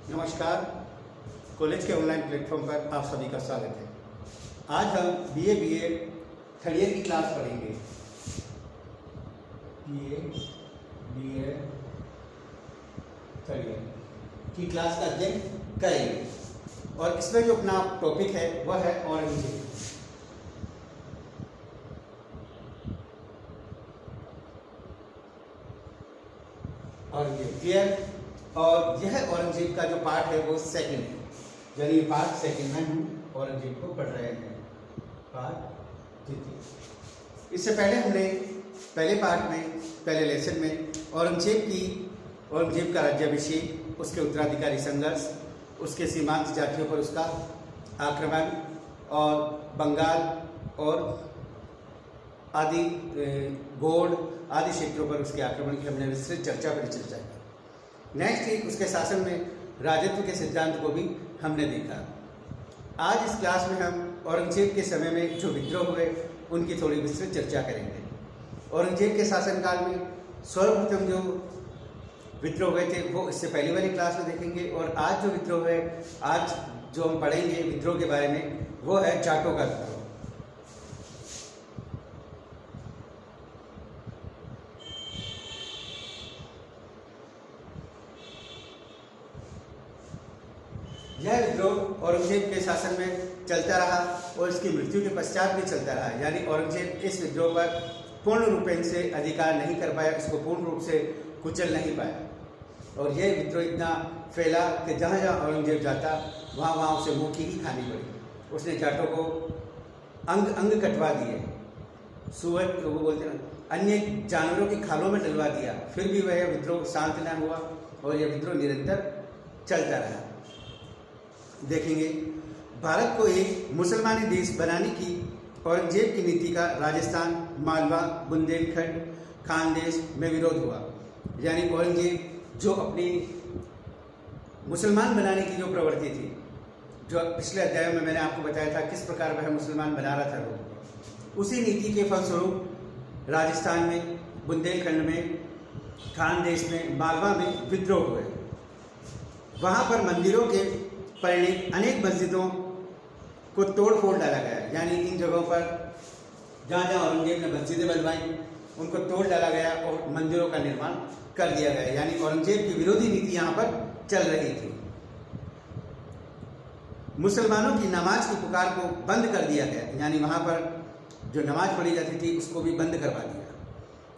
नमस्कार। कॉलेज के online platform पर आप सभी का स्वागत है। आज हम बीए थर्ड ईयर की क्लास पढ़ेंगे। बीए थर्ड ईयर की क्लास का अध्ययन करेंगे और इसमें जो अपना टॉपिक है वह है औरंगजेब। क्लियर। और यह औरंगजेब का जो पार्ट है वो सेकंड है, यानी पार्ट सेकंड में हम औरंगजेब को पढ़ रहे हैं। पार्ट द्वितीय। इससे पहले हमने पहले पार्ट में, पहले लेसन में औरंगजेब का राज्याभिषेक, उसके उत्तराधिकारी संघर्ष, उसके सीमांत जातियों पर उसका आक्रमण और बंगाल और आदि गोंड आदि क्षेत्रों पर उसके आक्रमण की हमने विस्तृत चर्चा की। नेक्स्ट वीक उसके शासन में राजत्व के सिद्धांत को भी हमने देखा। आज इस क्लास में हम औरंगजेब के समय में जो विद्रोह हुए उनकी थोड़ी विस्तृत चर्चा करेंगे। औरंगजेब के शासनकाल में सर्वप्रथम जो विद्रोह हुए थे वो इससे पहली वाली क्लास में देखेंगे, और आज जो विद्रोह है, आज जो हम पढ़ेंगे विद्रोह के बारे में, वो है जाटों का विद्रोह। यह विद्रोह औरंगजेब के शासन में चलता रहा और इसकी मृत्यु के पश्चात भी चलता रहा, यानी औरंगजेब इस विद्रोह पर पूर्ण रूपेण से अधिकार नहीं कर पाया, इसको पूर्ण रूप से कुचल नहीं पाया। और यह विद्रोह इतना फैला कि जहाँ जहाँ औरंगजेब जाता वहाँ वहाँ उसे मुँह की ही खानी पड़ी। उसने जाटों को अंग अंग कटवा दिए, सुअर वो बोलते हैं अन्य जानवरों की खालों में डलवा दिया, फिर भी वह विद्रोह शांत न हुआ और यह विद्रोह निरंतर चलता रहा। देखेंगे भारत को एक मुसलमानी देश बनाने की औरंगजेब की नीति का राजस्थान, मालवा, बुंदेलखंड, खानदेश में विरोध हुआ। यानी औरंगजेब जो अपनी मुसलमान बनाने की जो प्रवृत्ति थी, जो पिछले अध्याय में मैंने आपको बताया था किस प्रकार वह मुसलमान बना रहा था लोग, उसी नीति के फलस्वरूप राजस्थान में, बुंदेलखंड में, खानदेश में, मालवा में विद्रोह हुए। वहाँ पर मंदिरों के परिणित अनेक मस्जिदों को तोड़ फोड़ डाला गया, यानी इन जगहों पर जहाँ जहाँ औरंगजेब ने मस्जिदें बनवाई उनको तोड़ डाला गया और मंदिरों का निर्माण कर दिया गया। यानी औरंगजेब की विरोधी नीति यहाँ पर चल रही थी। मुसलमानों की नमाज की पुकार को बंद कर दिया गया, यानी वहाँ पर जो नमाज पढ़ी जाती थी उसको भी बंद करवा दिया।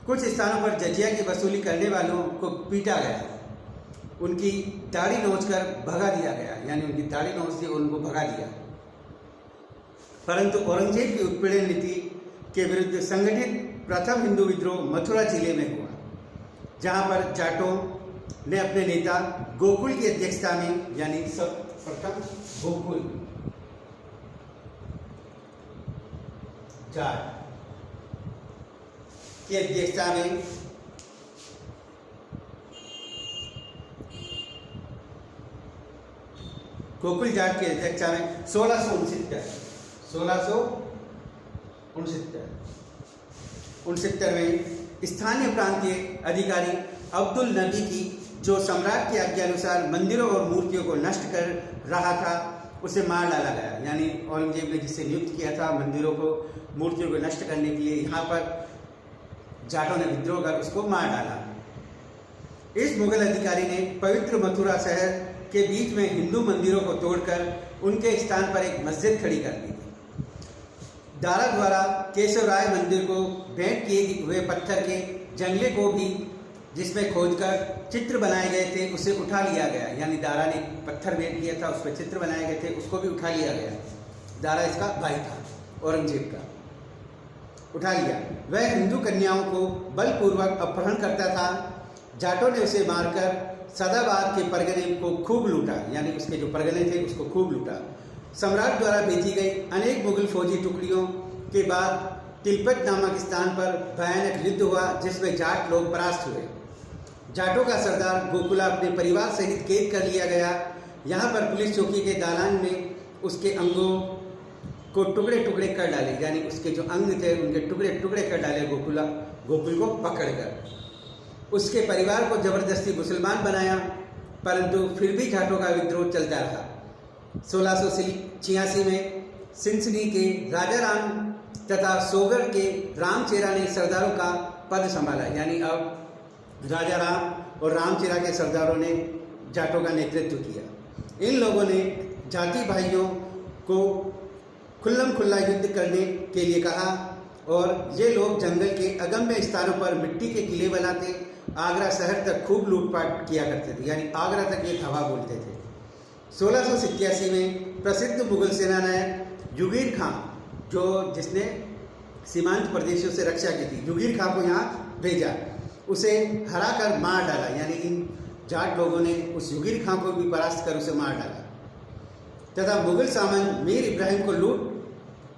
कुछ स्थानों पर जजिया की वसूली करने वालों को पीटा गया, उनकी दाढ़ी नोचकर भगा दिया गया, यानी उनकी दाढ़ी नोच दी, उनको भगा दिया। परंतु औरंगजेब की उत्पीड़न नीति के विरुद्ध संगठित प्रथम हिंदू विद्रोह मथुरा जिले में हुआ, जहां पर जाटों ने अपने नेता गोकुल की अध्यक्षता में, यानी सर्वप्रथम गोकुल जाट की अध्यक्षता में गोकुल जाट की अध्यक्षता में 1669 में स्थानीय प्रांतीय अधिकारी अब्दुल नबी की, जो सम्राट की आज्ञा अनुसार मंदिरों और मूर्तियों को नष्ट कर रहा था, उसे मार डाला गया। यानी औरंगजेब ने जिसे नियुक्त किया था मंदिरों को, मूर्तियों को नष्ट करने के लिए, यहाँ पर जाटों ने विद्रोह कर उसको मार डाला। इस मुगल अधिकारी ने पवित्र मथुरा शहर के बीच में हिंदू मंदिरों को तोड़कर उनके स्थान पर एक मस्जिद खड़ी कर दी थी। दारा द्वारा केशवराय मंदिर को भेंट किए हुए पत्थर के जंगले को भी, जिसमें खोदकर चित्र बनाए गए थे, उसे उठा लिया गया। यानी दारा ने पत्थर भेंट किया था, उस पर चित्र बनाए गए थे, उसको भी उठा लिया गया। दारा इसका भाई था, औरंगजेब का, उठा लिया। वह हिंदू कन्याओं को बलपूर्वक अपहरण करता था। जाटों ने उसे मारकर सदाबाद के परगने को खूब लूटा, यानी उसके जो परगने थे उसको खूब लूटा। सम्राट द्वारा भेजी गई अनेक मुगल फौजी टुकड़ियों के बाद तिलपत नामक स्थान पर भयानक युद्ध हुआ, जिसमें जाट लोग परास्त हुए। जाटों का सरदार गोकुला अपने परिवार सहित कैद कर लिया गया। यहाँ पर पुलिस चौकी के दालान में उसके अंगों को टुकड़े टुकड़े कर डाले, यानी उसके जो अंग थे उनके टुकड़े टुकड़े कर डाले गोकुल को पकड़कर। उसके परिवार को जबरदस्ती मुसलमान बनाया परंतु फिर भी जाटों का विद्रोह चलता रहा। 1686 में सिंसनी के राजा राम तथा सोगर के रामचेरा ने सरदारों का पद संभाला, यानी अब राजा राम और रामचेरा के सरदारों ने जाटों का नेतृत्व किया। इन लोगों ने जाति भाइयों को खुल्लम खुल्ला युद्ध करने के लिए कहा और ये लोग जंगल के अगम्य स्थानों पर मिट्टी के किले बनाते, आगरा शहर तक खूब लूटपाट किया करते थे, यानी आगरा तक ये हवा बोलते थे। 1687 में प्रसिद्ध मुगल सेनानायक जुगीर खां, जिसने सीमांत प्रदेशों से रक्षा की थी, जुगीर खां को यहाँ भेजा, उसे हरा कर मार डाला, यानी इन जाट लोगों ने उस जुगीर खां को भी परास्त कर उसे मार डाला। तथा मुगल सामंत मीर इब्राहिम को लूट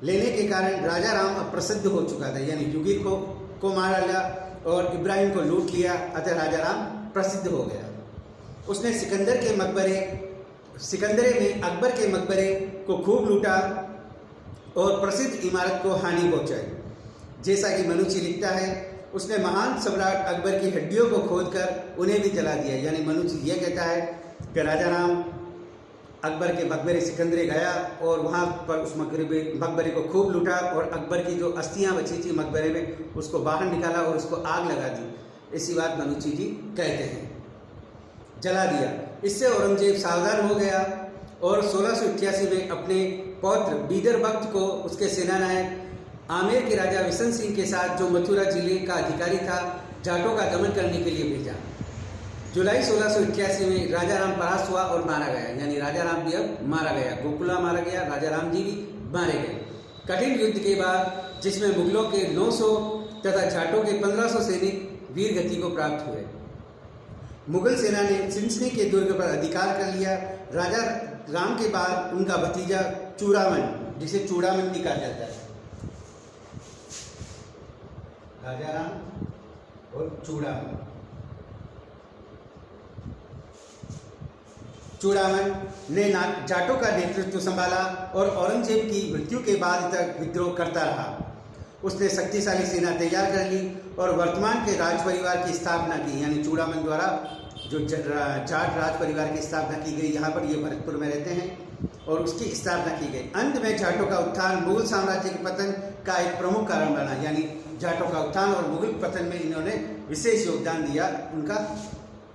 लेने के कारण राजा राम अप्रसिद्ध हो चुका था, यानी जुगीर को मार डाला और इब्राहिम को लूट लिया, अतः राजा राम प्रसिद्ध हो गया। उसने सिकंदरे में अकबर के मकबरे को खूब लूटा और प्रसिद्ध इमारत को हानि पहुंचाई। जैसा कि मनुची लिखता है, उसने महान सम्राट अकबर की हड्डियों को खोदकर उन्हें भी जला दिया, यानी मनुची यह कहता है कि राजा राम अकबर के मकबरे सिकंदरे गया और वहाँ पर उस मकबरे को खूब लूटा और अकबर की जो अस्थियाँ बची थी मकबरे में उसको बाहर निकाला और उसको आग लगा दी। ऐसी बात मनुची जी कहते हैं, जला दिया। इससे औरंगजेब सावधान हो गया और 1688 में अपने पौत्र बीदर बख्त को उसके सेनानायक आमेर के राजा विशन सिंह के साथ, जो मथुरा जिले का अधिकारी था, जाटों का दमन करने के लिए भेजा। जुलाई 1688 में राजा राम परास्त हुआ और मारा गया, यानी राजा राम भी अब मारा गया, गोकुला मारा गया, राजा राम जी भी मारे गए। कठिन युद्ध के बाद जिसमें मुगलों के 900 तथा जाटों के 1500 सैनिक वीर गति को प्राप्त हुए। मुगल सेना ने सिंसनी के दुर्ग पर अधिकार कर लिया। राजा राम के बाद उनका भतीजा चूड़ामन, जिसे चूड़ामन भी कहा जाता है, राजा राम और चूड़ामन ने जाटों का नेतृत्व संभाला और औरंगजेब की मृत्यु के बाद तक विद्रोह करता रहा। उसने शक्तिशाली सेना तैयार कर ली और वर्तमान के राज परिवार की स्थापना की, यानी चूड़ामन द्वारा जो जाट राज परिवार की स्थापना की गई। यहाँ पर ये भरतपुर में रहते हैं और उसकी स्थापना की गई। अंत में जाटों का उत्थान मुगल साम्राज्य के पतन का एक प्रमुख कारण बना, यानी जाटों का उत्थान और मुगल पतन में इन्होंने विशेष योगदान दिया। उनका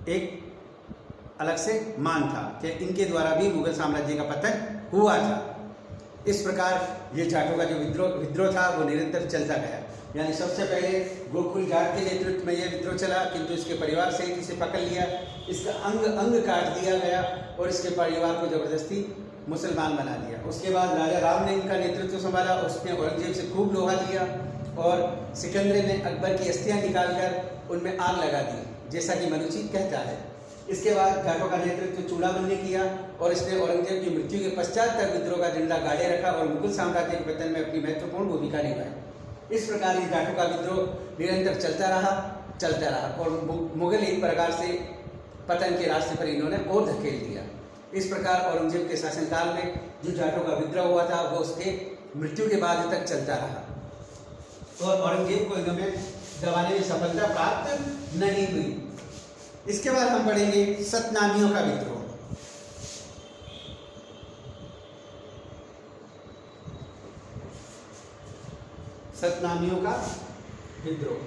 एक अलग से मान था कि इनके द्वारा भी मुगल साम्राज्य का पतन हुआ था। इस प्रकार ये जाटों का जो विद्रोह था वो निरंतर चलता गया, यानी सबसे पहले गोकुल जाट के नेतृत्व में यह विद्रोह चला, किंतु इसके परिवार से इसे पकड़ लिया, इसका अंग काट दिया गया और इसके परिवार को जबरदस्ती मुसलमान बना दिया। उसके बाद राजा राम ने इनका नेतृत्व संभाला, उसने औरंगजेब से खूब लोहा लिया और सिकंदरे में अकबर की अस्थियां निकालकर उनमें आग लगा दी, जैसा कि मनुची कहता है। इसके बाद जाटों का नेतृत्व चूड़ामन ने किया और इसने औरंगजेब की मृत्यु के पश्चात तक विद्रोह का झंडा गाड़े रखा और मुगल साम्राज्य के पतन में अपनी महत्वपूर्ण भूमिका निभाई। इस प्रकार ये जाटों का विद्रोह निरंतर चलता रहा और मुगल एक प्रकार से पतन के रास्ते पर इन्होंने और धकेल दिया। इस प्रकार औरंगजेब के शासनकाल में जो जाटों का विद्रोह हुआ था वो उसके मृत्यु के बाद तक चलता रहा और औरंगजेब को इन्होंने दबाने में सफलता प्राप्त नहीं हुई। इसके बाद हम पढ़ेंगे सतनामियों का विद्रोह। सतनामियों का विद्रोह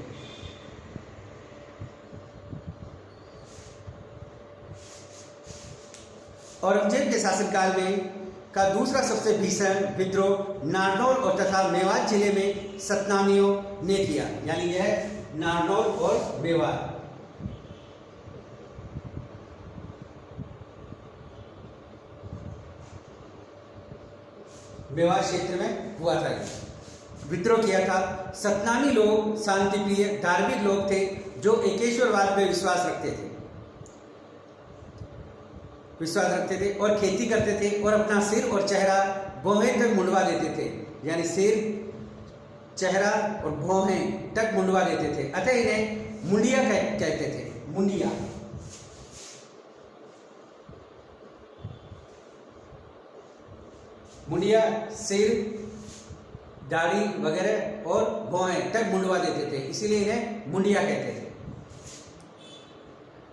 औरंगजेब के शासनकाल में का दूसरा सबसे भीषण विद्रोह नारनौल और तथा मेवात जिले में सतनामियों ने किया, यानी यह नारनौल और मेवात क्षेत्र में हुआ था। विद्रोह किया था। सतनामी लोग शांतिप्रिय धार्मिक लोग थे जो एकेश्वरवाद में विश्वास रखते थे और खेती करते थे और अपना सिर और चेहरा भौहें तक मुंडवा देते थे, यानी सिर, चेहरा और भौहें तक मुंडवा देते थे। अतः इन्हें मुंडिया कहते थे। मुंडिया सिर, दाढ़ी वगैरह और भौहें तक मुंडवा देते थे, इसीलिए इन्हें मुंडिया कहते थे।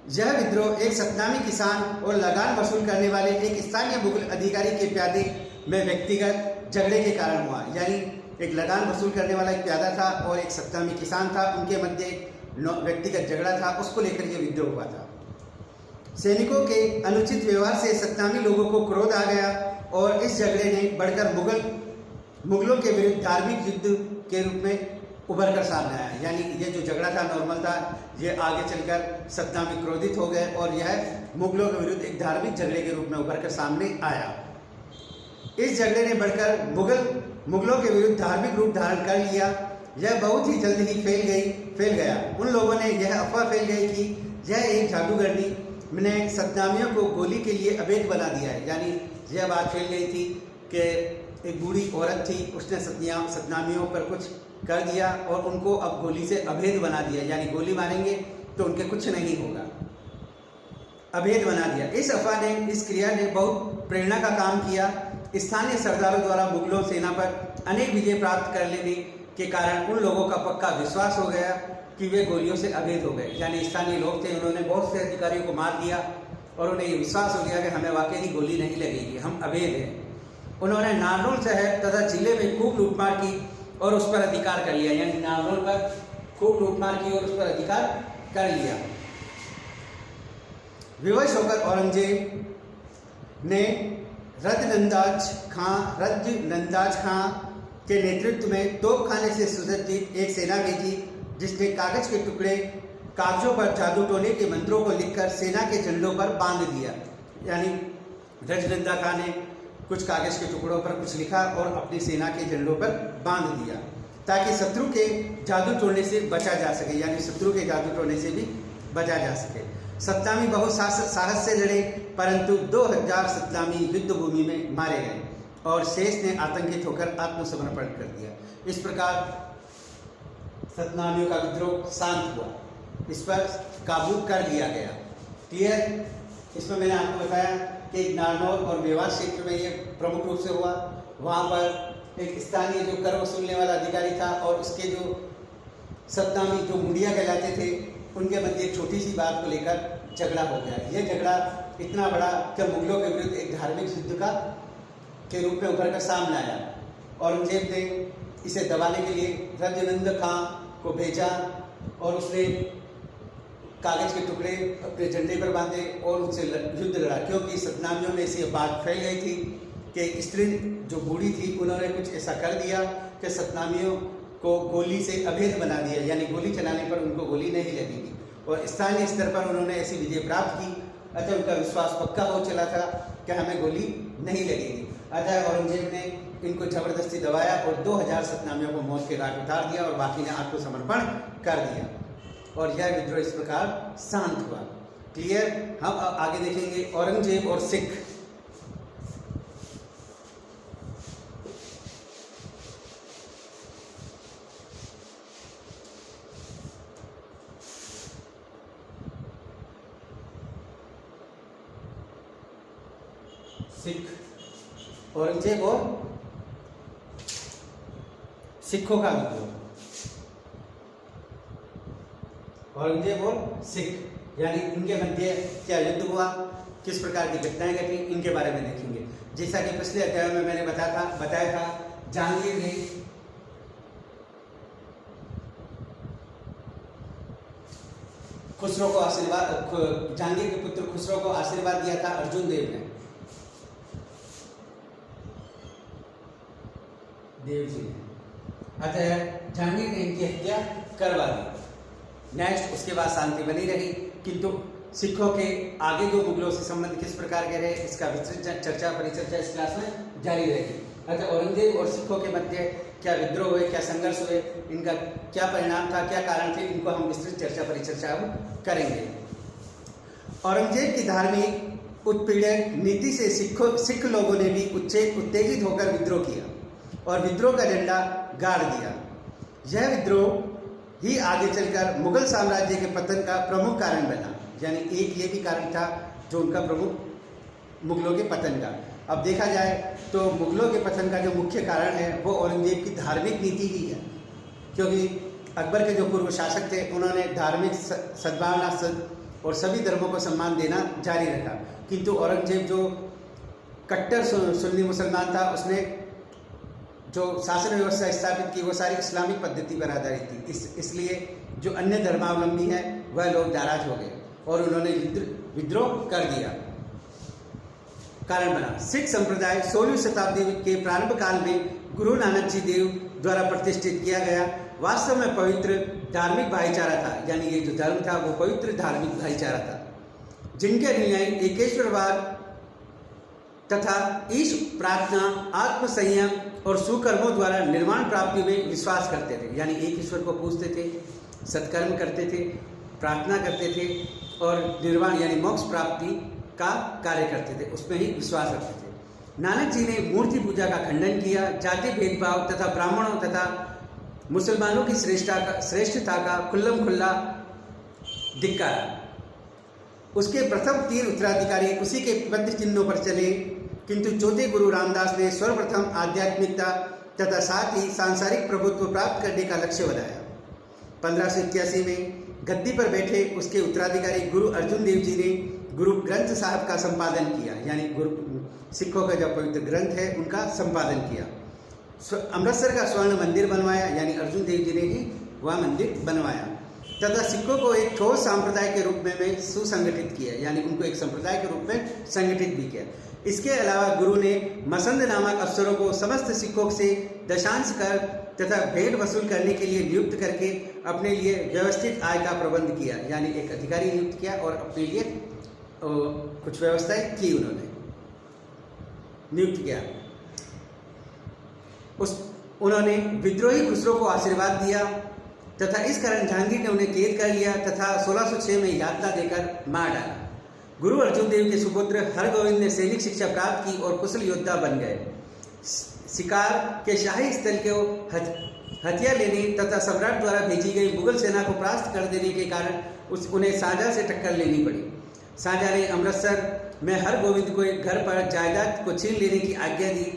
यह विद्रोह एक सतनामी किसान और लगान वसूल करने वाले एक स्थानीय मुगल अधिकारी के प्यादे में व्यक्तिगत झगड़े के कारण हुआ। यानी एक लगान वसूल करने वाला एक प्यादा था और एक सतनामी किसान था, उनके मध्य एक व्यक्तिगत झगड़ा था, उसको लेकर ये विद्रोह हुआ था। सैनिकों के अनुचित व्यवहार से सतनामी लोगों को क्रोध आ गया और इस झगड़े ने बढ़कर मुगलों के विरुद्ध धार्मिक युद्ध के रूप में उभर कर सामने आया। यानी ये जो झगड़ा था नॉर्मल था, ये आगे चलकर सतनामी क्रोधित हो गए और यह मुगलों के विरुद्ध एक धार्मिक झगड़े के रूप में उभर कर सामने आया। इस झगड़े ने बढ़कर मुगलों के विरुद्ध धार्मिक रूप धारण कर लिया। यह बहुत ही जल्द ही फैल गया। उन लोगों ने यह अफवाह फैल गई कि यह एक जादूगरनी ने सतनामियों को गोली के लिए अवैध बना दिया है। यानी यह बात फैल गई थी कि एक बूढ़ी औरत थी, उसने सतनामियों पर कुछ कर दिया और उनको अब गोली से अभेद बना दिया। यानी गोली मारेंगे तो उनके कुछ नहीं होगा, अभेद बना दिया। इस अफवाह ने, इस क्रिया ने बहुत प्रेरणा का काम किया। स्थानीय सरदारों द्वारा मुगलों सेना पर अनेक विजय प्राप्त कर लेने के कारण उन लोगों का पक्का विश्वास हो गया कि वे गोलियों से अभेद हो गए। यानी स्थानीय लोग थे, उन्होंने बहुत से अधिकारियों को मार दिया और उन्हें ये विश्वास हो गया कि हमें वाकई ही गोली नहीं लगेगी, हम अभेद हैं। उन्होंने नारनौल शहर तथा जिले में खूब लूटमार की और उस पर अधिकार कर लिया। यानी नारनौल पर खूब लूटमार की और उस पर अधिकार कर लिया। विवश होकर औरंगजेब ने रजनंदाज खां के नेतृत्व में तोपखाने से सुसज्जित एक सेना भेजी, जिसने कागजों पर जादू टोने के मंत्रों को लिखकर सेना के झंडों पर बांध दिया। यानी रजनंदा खां ने कुछ कागज के टुकड़ों पर कुछ लिखा और अपनी सेना के झंडों पर बांध दिया ताकि शत्रु के जादू टोने से बचा जा सके। यानी शत्रु के जादू टोने से भी बचा जा सके। सतनामी बहुत साहस से लड़े, परंतु 2000 सतनामी युद्ध भूमि में मारे गए और शेष ने आतंकित होकर आत्मसमर्पण कर दिया। इस प्रकार सतनामियों का विद्रोह शांत हुआ, इस पर काबू कर लिया गया। क्लियर? इसमें मैंने आपको बताया कि नारनौल और मेवात क्षेत्र में ये प्रमुख रूप से हुआ। वहाँ पर एक स्थानीय जो कर वसूलने वाला अधिकारी था और उसके जो सतनामी जो मुंडिया कहलाते थे, उनके मध्य एक छोटी सी बात को लेकर झगड़ा हो गया। यह झगड़ा इतना बड़ा कि मुगलों के विरुद्ध एक धार्मिक युद्ध के रूप में उभर कर सामने आया। औरंगजेब ने इसे दबाने के लिए रजनंद खां को भेजा और उसने कागज के टुकड़े अपने झंडे पर बांधे और उनसे युद्ध लड़ा, क्योंकि सतनामियों में ऐसी बात फैल गई थी कि स्त्री जो बूढ़ी थी, उन्होंने कुछ ऐसा कर दिया कि सतनामियों को गोली से अभेद बना दिया। यानी गोली चलाने पर उनको गोली नहीं लगेगी और स्थानीय स्तर पर उन्होंने ऐसी विजय प्राप्त की। अतः उनका विश्वास पक्का हो चला था कि हमें गोली नहीं लगेगी। अतः औरंगजेब ने इनको जबरदस्ती दबाया और 2000 सतनामियों को मौत के घाट उतार दिया और बाकी ने आत्मसमर्पण कर दिया और यह विद्रोह इस प्रकार शांत हुआ। क्लियर? हम अब आगे देखेंगे औरंगजेब और सिख। औरंगजेब और सिखों का विद्रोह। औरंगजेब और सिख यानी इनके मध्य क्या युद्ध हुआ, किस प्रकार की घटनाएं घटी, इनके बारे में देखेंगे। जैसा कि पिछले अध्याय में मैंने बताया था जहांगीर ने खुसरो को आशीर्वाद, जहांगीर के पुत्र खुसरो को आशीर्वाद दिया था अर्जुन देव जी ने। अतः जहांगीर ने इनकी हत्या करवा दी। नेक्स्ट उसके बाद शांति बनी रही, किंतु सिखों के आगे जो मुगलों से संबंध किस प्रकार के रहे, इसका विस्तृत परिचर्चा इस क्लास में जारी रहेगी। अतः औरंगजेब और सिखों के मध्य क्या विद्रोह हुए, क्या संघर्ष हुए, इनका क्या परिणाम था, क्या कारण थे, इनको हम विस्तृत परिचर्चा अब करेंगे। औरंगजेब की धार्मिक उत्पीड़न नीति से सिख लोगों ने भी उत्तेजित होकर विद्रोह किया और विद्रोह का झंडा गाड़ दिया। यह विद्रोह ही आगे चलकर मुगल साम्राज्य के पतन का प्रमुख कारण बना। यानी एक ये भी कारण था जो उनका प्रमुख मुगलों के पतन का। अब देखा जाए तो मुगलों के पतन का जो मुख्य कारण है वो औरंगजेब की धार्मिक नीति ही है, क्योंकि अकबर के जो पूर्व शासक थे उन्होंने धार्मिक सद्भावना और सभी धर्मों को सम्मान देना जारी रखा। किंतु औरंगजेब जो कट्टर सुन्नी मुसलमान था, उसने जो शासन व्यवस्था स्थापित की वो सारी इस्लामिक पद्धति पर आधारित थी। इसलिए जो अन्य धर्मावलंबी हैं वह लोग नाराज हो गए और उन्होंने विद्रोह कर दिया। कारण बना सिख संप्रदाय 16वीं शताब्दी के प्रारंभ काल में गुरु नानक जी देव द्वारा प्रतिष्ठित किया गया वास्तव में पवित्र धार्मिक भाईचारा था। यानी ये जो धर्म था वो पवित्र धार्मिक भाईचारा था, जिनके अनुयायी एकेश्वरवाद तथा ईश प्रार्थना, आत्म संयम और सुकर्मों द्वारा निर्वाण प्राप्ति में विश्वास करते थे। यानी एक ईश्वर को पूजते थे, सत्कर्म करते थे, प्रार्थना करते थे और निर्वाण यानी मोक्ष प्राप्ति का कार्य करते थे, उसमें ही विश्वास रखते थे। नानक जी ने मूर्ति पूजा का खंडन किया, जाति भेदभाव तथा ब्राह्मणों तथा मुसलमानों की श्रेष्ठता का खुल्लम खुल्ला धिक्कारा। उसके प्रथम 3 उत्तराधिकारी उसी के पद चिन्हों पर चले, किंतु चौथे गुरु रामदास ने सर्वप्रथम आध्यात्मिकता तथा साथ ही सांसारिक प्रभुत्व प्राप्त करने का लक्ष्य बनाया। 1581 में गद्दी पर बैठे उसके उत्तराधिकारी गुरु अर्जुन देव जी ने गुरु ग्रंथ साहब का संपादन किया। यानी गुरु सिखों का जो पवित्र ग्रंथ है उनका संपादन किया। अमृतसर का स्वर्ण मंदिर बनवाया, यानी अर्जुन देव जी ने ही वह मंदिर बनवाया तथा सिखों को एक ठोस संप्रदाय के रूप में सुसंगठित किया। यानी उनको एक संप्रदाय के रूप में संगठित भी किया। इसके अलावा गुरु ने मसंद नामक अफसरों को समस्त सिखों से दशांश कर तथा भेंट वसूल करने के लिए नियुक्त करके अपने लिए व्यवस्थित आय का प्रबंध किया। यानी एक अधिकारी नियुक्त किया और अपने लिए कुछ व्यवस्थाएं की, उन्होंने नियुक्त किया। उन्होंने विद्रोही खुसरो को आशीर्वाद दिया तथा इस कारण जहांगीर ने उन्हें कैद कर लिया तथा 1606 में यातना देकर मार डाला। गुरु अर्जुन देव के सुपुत्र हरगोविंद ने सैनिक शिक्षा प्राप्त की और कुशल योद्धा बन गए। शिकार के शाही स्थल को हथियार लेने तथा सम्राट द्वारा भेजी गई मुगल सेना को परास्त कर देने के कारण उन्हें शाहजहां से टक्कर लेनी पड़ी। शाहजहां ने अमृतसर में हरगोविंद को एक घर पर जायदाद को छीन लेने की आज्ञा दी।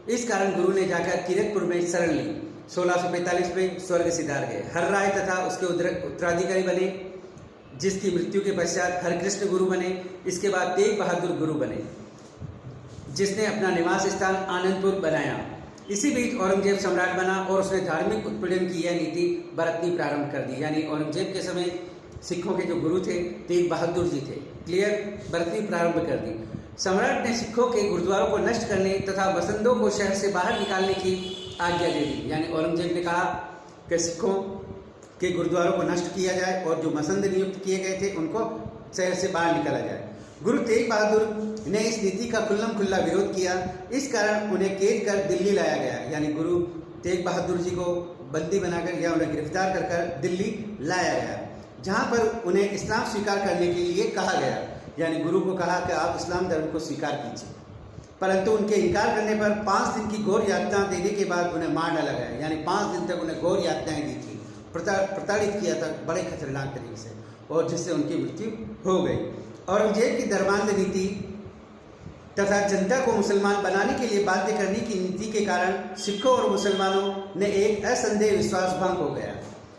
इस कारण गुरु ने जाकर किरतपुर में शरण ली। 1645 में स्वर्ग सिधार गए। हर राय तथा उसके उत्तराधिकारी बने, जिसकी मृत्यु के पश्चात हरकृष्ण गुरु बने। इसके बाद तेग बहादुर गुरु बने, जिसने अपना निवास स्थान आनंदपुर बनाया। इसी बीच औरंगजेब सम्राट बना और उसने धार्मिक उत्पीड़न की यह नीति बरतनी प्रारंभ कर दी। यानी औरंगजेब के समय सिखों के जो गुरु थे तेग बहादुर जी थे, क्लियर, बरतनी प्रारंभ कर दी। सम्राट ने सिखों के गुरुद्वारों को नष्ट करने तथा बसंतों को शहर से बाहर निकालने की आज्ञा दे दी। यानी औरंगजेब ने कहा कि सिखों के गुरुद्वारों को नष्ट किया जाए और जो मसंद नियुक्त किए गए थे उनको शहर से बाहर निकाला जाए। गुरु तेग बहादुर ने इस नीति का खुल्लम खुल्ला विरोध किया। इस कारण उन्हें कैद कर दिल्ली लाया गया। यानी गुरु तेग बहादुर जी को बंदी बनाकर या उन्हें गिरफ्तार कर दिल्ली लाया गया, जहाँ पर उन्हें इस्लाम स्वीकार करने के लिए कहा गया। यानी गुरु को कहा कि आप इस्लाम धर्म को स्वीकार कीजिए, परंतु उनके इनकार करने पर 5 दिन की घोर यातना देने के बाद उन्हें मार डाला गया। यानी 5 दिन तक उन्हें घोर यातनाएं दी थी, प्रताड़ित किया था बड़े खतरनाक तरीके से, और जिससे उनकी मृत्यु हो गई। औरंगजेब की धर्मांध नीति तथा जनता को मुसलमान बनाने के लिए बाध्य करने की नीति के कारण सिखों और मुसलमानों ने एक असंदेह विश्वास भंग हो गया।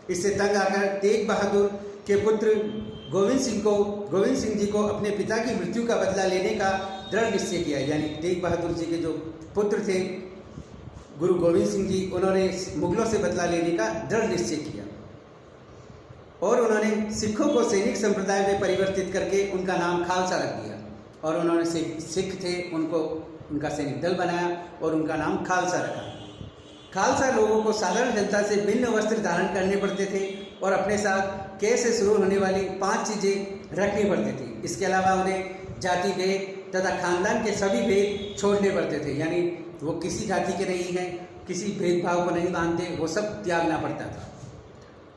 इससे तंग आकर तेग बहादुर के पुत्र गोविंद सिंह जी को अपने पिता की मृत्यु का बदला लेने का दृढ़ निश्चय किया। यानी तेग बहादुर जी के जो पुत्र थे गुरु गोविंद सिंह जी, उन्होंने मुगलों से बदला लेने का दृढ़ निश्चय किया और उन्होंने सिखों को सैनिक संप्रदाय में परिवर्तित करके उनका नाम खालसा रख दिया। और उन्होंने सिख थे उनको उनका सैनिक दल बनाया और उनका नाम खालसा रखा। खालसा लोगों को साधारण जनता से भिन्न वस्त्र धारण करने पड़ते थे और अपने साथ कै से शुरू होने वाली 5 चीज़ें रखनी पड़ती थी। इसके अलावा उन्हें जाति भेद तथा खानदान के सभी भेद छोड़ने पड़ते थे। यानी वो किसी जाति के नहीं हैं, किसी भेदभाव को नहीं मानते, वो सब त्यागना पड़ता था।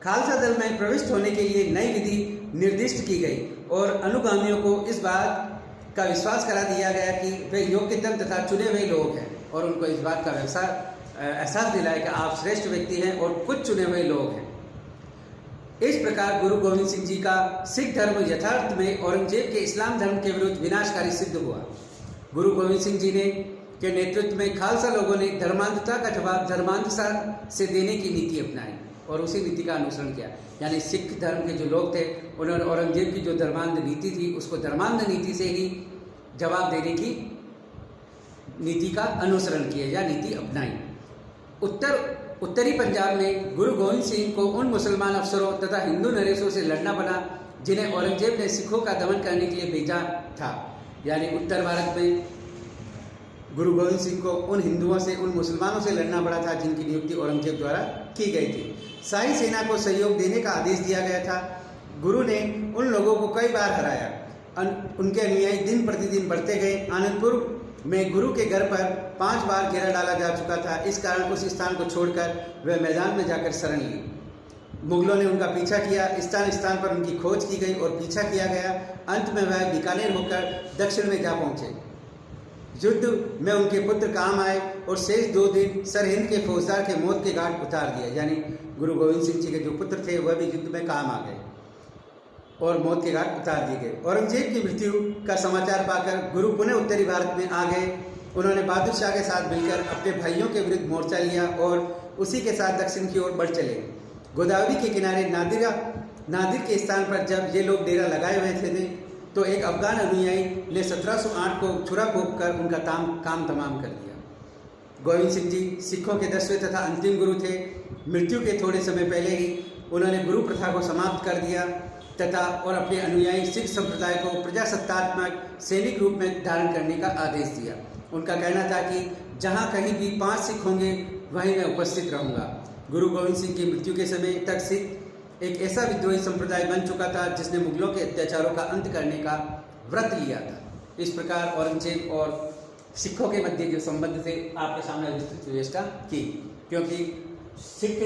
खालसा दल में प्रविष्ट होने के लिए नई विधि निर्दिष्ट की गई और अनुगामियों को इस बात का विश्वास करा दिया गया कि वे योग्यतम तथा चुने हुए लोग हैं और उनको इस बात का एहसास दिलाया कि आप श्रेष्ठ व्यक्ति हैं और कुछ चुने हुए लोग हैं। इस प्रकार गुरु गोविंद सिंह जी का सिख धर्म यथार्थ में औरंगजेब के इस्लाम धर्म के विरुद्ध विनाशकारी सिद्ध हुआ। गुरु गोविंद सिंह जी के नेतृत्व में खालसा लोगों ने धर्मांधता का जवाब धर्मांधता से देने की नीति अपनाई और उसी नीति का अनुसरण किया। यानी सिख धर्म के जो लोग थे उन्होंने औरंगजेब की जो धर्मांध नीति थी उसको धर्मांध नीति से ही जवाब देने की नीति का अनुसरण किया या नीति अपनाई। उत्तरी पंजाब में गुरु गोविंद सिंह को उन मुसलमान अफसरों तथा हिंदू नरेशों से लड़ना पड़ा जिन्हें औरंगजेब ने सिखों का दमन करने के लिए भेजा था। यानी उत्तर भारत में गुरु गोविंद सिंह को उन हिंदुओं से, उन मुसलमानों से लड़ना पड़ा था जिनकी नियुक्ति औरंगजेब द्वारा की गई थी। शाही सेना को सहयोग देने का आदेश दिया गया था। गुरु ने उन लोगों को कई बार हराया। उनके अनुयायी दिन प्रतिदिन बढ़ते गए। आनंदपुर में गुरु के घर पर 5 बार घेरा डाला जा चुका था। इस कारण उस स्थान को छोड़कर वे मैदान में जाकर शरण ली। मुगलों ने उनका पीछा किया। स्थान स्थान पर उनकी खोज की गई और पीछा किया गया। अंत में वह बीकानेर होकर दक्षिण में जा पहुंचे। युद्ध में उनके पुत्र काम आए और शेष 2 दिन सरहिंद के फौजदार के मौत के घाट उतार दिए। यानी गुरु गोविंद सिंह जी के जो पुत्र थे वह भी युद्ध में काम आ गए और मौत के घाट उतार दिए गए। औरंगजेब की मृत्यु का समाचार पाकर गुरु पुनः उत्तरी भारत में आ गए। उन्होंने बहादुर शाह के साथ मिलकर अपने भाइयों के विरुद्ध मोर्चा लिया और उसी के साथ दक्षिण की ओर बढ़ चले। गोदावरी के किनारे नादिर के स्थान पर जब ये लोग डेरा लगाए हुए थे तो एक अफगान अनुयायी ने 1708 को छुरा घोंप कर उनका काम तमाम कर दिया। गोविंद सिंह जी सिखों के 10वें तथा अंतिम गुरु थे। मृत्यु के थोड़े समय पहले ही उन्होंने गुरु प्रथा को समाप्त कर दिया तथा और अपने अनुयायी सिख संप्रदाय को प्रजासत्तात्मक सैनिक रूप में धारण करने का आदेश दिया। उनका कहना था कि जहाँ कहीं भी 5 सिख होंगे वहीं मैं उपस्थित रहूँगा। गुरु गोविंद सिंह की मृत्यु के समय तक सिख एक ऐसा विद्रोही संप्रदाय बन चुका था जिसने मुगलों के अत्याचारों का अंत करने का व्रत लिया था। इस प्रकार औरंगजेब और सिखों के मध्य जो संबंध थे आपके सामने विस्तृत व्यवस्था की, क्योंकि सिख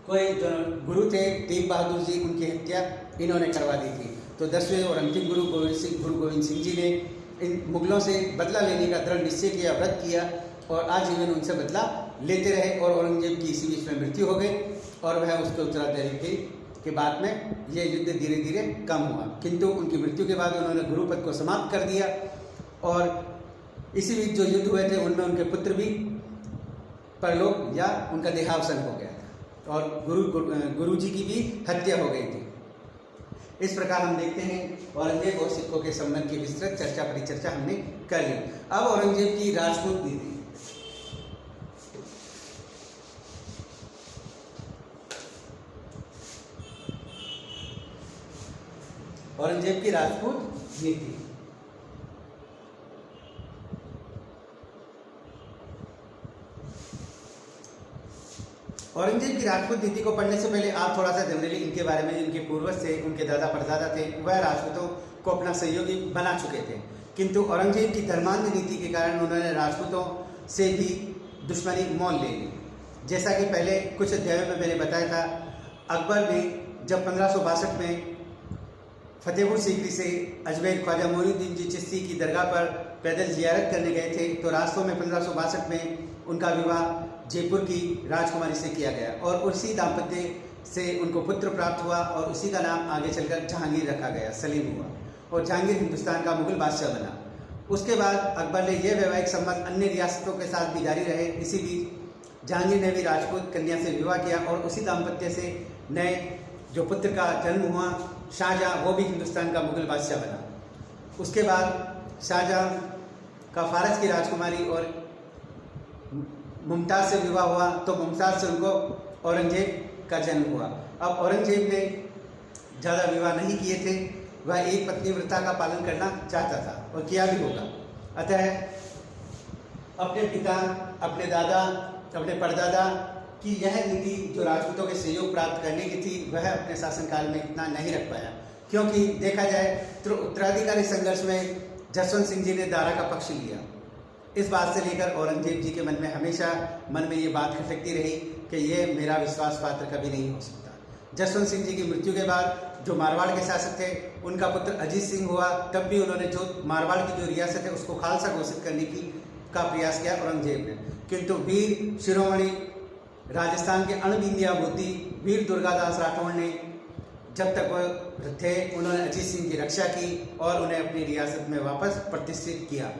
कोई जो गुरु थे तेग बहादुर जी, उनकी हत्या इन्होंने करवा दी थी। तो 10वें और अंतिम गुरु गोविंद सिंह जी ने इन मुगलों से बदला लेने का दृढ़ निश्चय किया, व्रत किया और आजीवन उनसे बदला लेते रहे और औरंगजेब की इसी बीच में मृत्यु हो गई और वह उसके उत्तराधिकारी के बाद में ये युद्ध धीरे धीरे कम हुआ। किंतु उनकी मृत्यु के बाद उन्होंने गुरु पद को समाप्त कर दिया और इसी बीच जो युद्ध हुए थे उनमें उनके पुत्र भी परलोक या उनका देहावसान हो गया था और गुरु जी की भी हत्या हो गई थी। इस प्रकार हम देखते हैं औरंगजेब और सिखों के संबंध की विस्तृत परिचर्चा हमने कर ली। अब औरंगजेब की राजपूत नीति। औरंगजेब की राजपूत नीति। औरंगजेब की राजपूत नीति को पढ़ने से पहले आप थोड़ा सा जनरली इनके बारे में, इनके पूर्वज थे, उनके दादा परदादा थे, वह राजपूतों को अपना सहयोगी बना चुके थे। किंतु औरंगजेब की धर्मांध नीति के कारण उन्होंने राजपूतों से भी दुश्मनी मोल ले ली। जैसा कि पहले कुछ अध्यायों में मैंने बताया था, अकबर ने जब 1562 में फतेहपुर सीकरी से अजमेर ख्वाजा मोइनुद्दीन जी चिश्ती की दरगाह पर पैदल जियारत करने गए थे तो रास्तों में 1562 में उनका विवाह जयपुर की राजकुमारी से किया गया और उसी दाम्पत्य से उनको पुत्र प्राप्त हुआ और उसी का नाम आगे चलकर जहांगीर रखा गया, सलीम हुआ और जहांगीर हिंदुस्तान का मुगल बादशाह बना। उसके बाद अकबर ने यह वैवाहिक संबंध अन्य रियासतों के साथ भी जारी रहे। इसी बीच जहांगीर ने भी राजपूत कन्या से विवाह किया और उसी दाम्पत्य से नए जो पुत्र का जन्म हुआ शाहजहाँ, वो भी हिंदुस्तान का मुगल बादशाह बना। उसके बाद शाहजहाँ का फारस की राजकुमारी और मुमताज़ से विवाह हुआ तो मुमताज़ से उनको औरंगजेब का जन्म हुआ। अब औरंगजेब ने ज़्यादा विवाह नहीं किए थे, वह एक पत्नी व्रता का पालन करना चाहता था और किया भी होगा। अतः अपने पिता, अपने दादा, अपने परदादा कि यह नीति जो राजपूतों के सहयोग प्राप्त करने की थी वह अपने शासनकाल में इतना नहीं रख पाया, क्योंकि देखा जाए तो उत्तराधिकारी संघर्ष में जसवंत सिंह जी ने दारा का पक्ष लिया। इस बात से लेकर औरंगजेब जी के मन में हमेशा ये बात खटकती रही कि ये मेरा विश्वास पात्र कभी नहीं हो सकता। जसवंत सिंह जी की मृत्यु के बाद जो मारवाड़ के शासक थे उनका पुत्र अजीत सिंह हुआ, तब भी उन्होंने जो मारवाड़ की जो रियासत है उसको खालसा घोषित करने का प्रयास किया औरंगजेब ने। किंतु वीर शिरोमणि राजस्थान के अणबिंदिया बुद्धि वीर दुर्गादास राठौड़ ने जब तक वह थे उन्होंने अजीत सिंह की रक्षा की और उन्हें अपनी रियासत में वापस प्रतिष्ठित किया।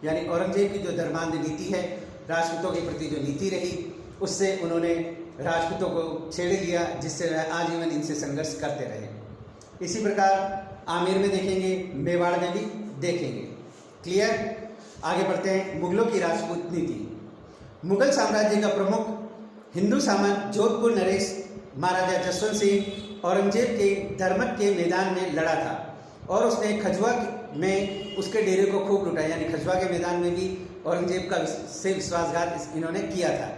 यानी औरंगजेब की जो धर्मांध नीति है, राजपूतों के प्रति जो नीति रही, उससे उन्होंने राजपूतों को छेड़ लिया, जिससे वह आजीवन इनसे संघर्ष करते रहे। इसी प्रकार आमेर में देखेंगे, मेवाड़ में भी देखेंगे। क्लियर? आगे बढ़ते हैं। मुगलों की राजपूत नीति। मुगल साम्राज्य का प्रमुख हिंदू सामंत जोधपुर नरेश महाराजा जसवंत सिंह औरंगजेब के धर्मक के मैदान में लड़ा था और उसने खजुआ में उसके डेरे को खूब लुटाया। यानी खजुआ के मैदान में भी औरंगजेब का से विश्वासघात इन्होंने किया था।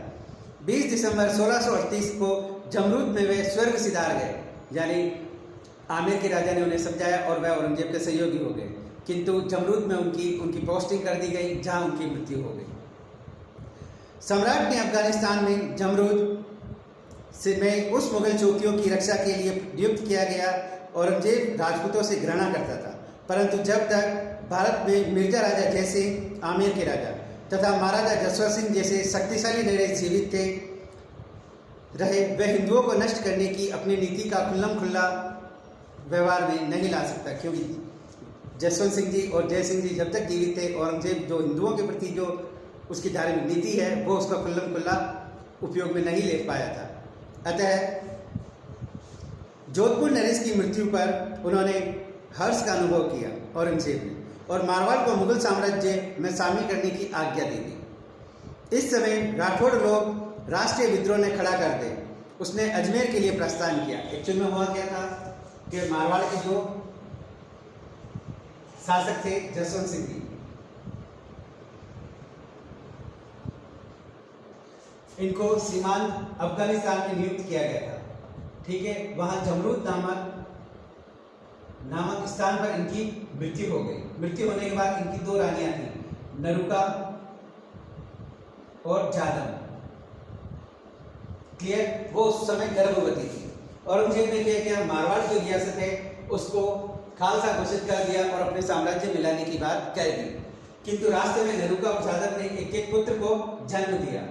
20 दिसंबर 1638 को जमरूद में वे स्वर्ग सिधार गए। यानी आमेर के राजा ने उन्हें समझाया और वह औरंगजेब के सहयोगी हो गए, किंतु जमरूद में उनकी पोस्टिंग कर दी गई, जहां उनकी मृत्यु हो गई। सम्राट ने अफगानिस्तान में जमरूद में उस मुगल चौकियों की रक्षा के लिए नियुक्त किया गया। औरंगजेब राजपूतों से घृणा करता था, परंतु जब तक भारत में मिर्जा राजा जैसे आमेर के राजा तथा महाराजा जसवंत सिंह जैसे शक्तिशाली नरेश जीवित थे रहे, वह हिंदुओं को नष्ट करने की अपनी नीति का खुल्लम खुल्ला व्यवहार में नहीं ला सकता। क्योंकि जसवंत सिंह जी और जय सिंह जी जब तक जीवित थे, औरंगजेब जो हिंदुओं के प्रति जो उसकी धार्मिक नीति है वो उसका खुल्लम खुल्ला उपयोग में नहीं ले पाया था। अतः जोधपुर नरेश की मृत्यु पर उन्होंने हर्ष का अनुभव किया औरंगजेब ने, और मारवाड़ को मुगल साम्राज्य में शामिल करने की आज्ञा दे दी। इस समय राठौड़ लोग राष्ट्रीय विद्रोह ने खड़ा कर दे। उसने अजमेर के लिए प्रस्थान किया। एक्चुअल में हुआ क्या था कि मारवाड़ के जो शासक थे जसवंत सिंह जी, इनको सीमांत अफगानिस्तान में नियुक्त किया गया था। ठीक है, वहां जमरूद नामक स्थान पर इनकी मृत्यु हो गई। मृत्यु होने के बाद इनकी 2 रानियां थी, नरुका और जादम। क्लियर? वो उस समय गर्भवती थी। औरंगजेब ने क्या किया, मारवाड़ जो रियासत है उसको खालसा घोषित कर दिया और अपने साम्राज्य में लाने की बात कह दी। किंतु रास्ते में नरुका और जादम ने एक एक पुत्र को जन्म दिया,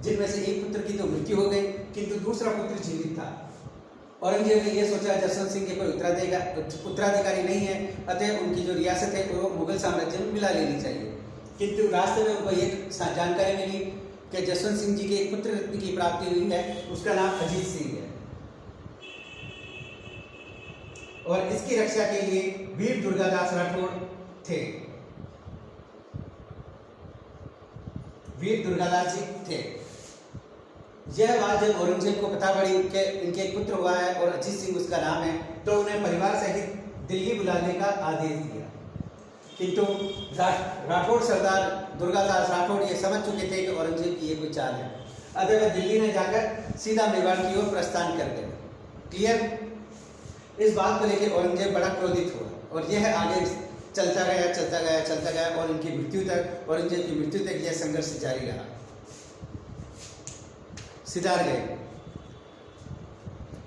जिनमें से एक पुत्र की तो मृत्यु हो गई, किंतु दूसरा पुत्र जीवित था। औरंगजेब ने यह सोचा जसवंत सिंह के कोई उत्तराधिकारी नहीं है, अतः उनकी जो रियासत है वो मुगल साम्राज्य में मिला लेनी चाहिए। किंतु रास्ते में उनको एक जानकारी मिली कि जसवंत सिंह जी के एक पुत्र रत्न की प्राप्ति हुई है, उसका नाम अजीत सिंह है, और इसकी रक्षा के लिए वीर दुर्गादास राठौड़ थे। वीर दुर्गादास जी थे। यह बात जब औरंगजेब को पता पड़ी कि इनके एक पुत्र हुआ है और अजीत सिंह उसका नाम है, तो उन्हें परिवार सहित दिल्ली बुलाने का आदेश दिया। किंतु राठौड़ सरदार दुर्गादास राठौड़ ये समझ चुके थे कि औरंगजेब की ये कोई चाल है, अतः वह दिल्ली में जाकर सीधा मेवाड़ की ओर प्रस्थान कर गए। क्लियर? इस बात को लेकर औरंगजेब बड़ा क्रोधित हुआ और यह आगे चलता गया और इनकी मृत्यु तक, औरंगजेब की मृत्यु तक यह संघर्ष जारी रहा। सिधार गए,